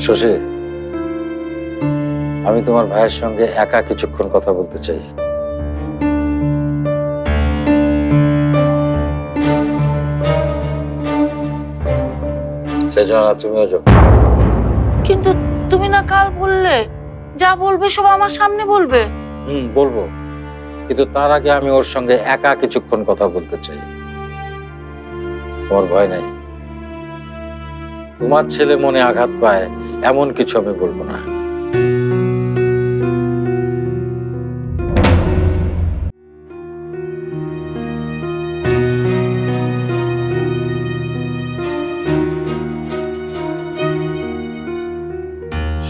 শশী, আমি তোমার ভাইয়ের সঙ্গে একা কিছুক্ষণ কথা বলতে চাই। সেজন্য তুমিও যাও। কিন্তু তুমি না কাল বললে যা বলবে সব আমার সামনে বলবে। বলবো, কিন্তু তার আগে আমি ওর সঙ্গে একা কিছুক্ষণ কথা বলতে চাই। তোমার ভয় নাই? তোমার ছেলে মনে আঘাত পায় এমন কিছু আমি বলবো না।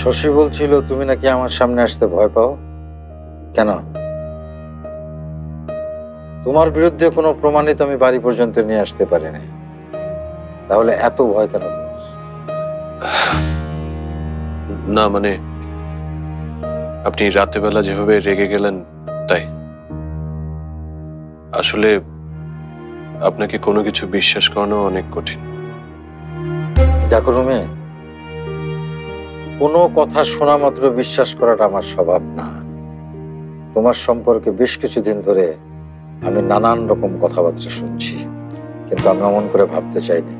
শশী বলছিল তুমি নাকি আমার সামনে আসতে ভয় পাও। কেন? তোমার বিরুদ্ধে কোনো প্রমাণিত আমি বাড়ি পর্যন্ত নিয়ে আসতে পারিনি, তাহলে এত ভয় কেন তোমার? না মানে আপনি রাতেবেলা যেভাবে রেগে গেলেন তাই। আসলে আপনাকে কোনো কিছু বিশ্বাস করানো অনেক কঠিন। দেখো রুমে, কোনো কথা শোনা মাত্র বিশ্বাস করাটা আমার স্বভাব না। তোমার সম্পর্কে বেশ কিছুদিন ধরে আমি নানান রকম কথাবার্তা শুনছি, কিন্তু আমি অমন করে ভাবতে চাইনি।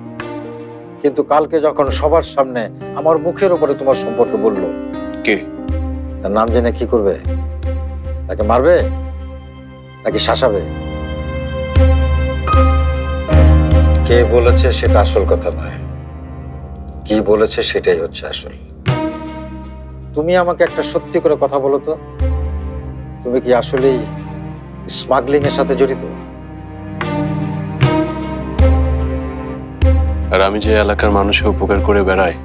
কিন্তু কালকে যখন সবার সামনে আমার মুখের উপরে তোমার সম্পর্কে বললো, কে? তার নাম জেনে কি করবে? তাকে মারবে নাকি শাসাবে? কে বলেছে সেটা আসল কথা নয়, কি বলেছে সেটাই হচ্ছে আসল। তুমি আমাকে একটা সত্যি করে কথা বলো তো, তুমি কি আসলেই স্মাগলিং এর সাথে জড়িত? আর আমি যে এলাকার মানুষকে উপকার করে বেড়াই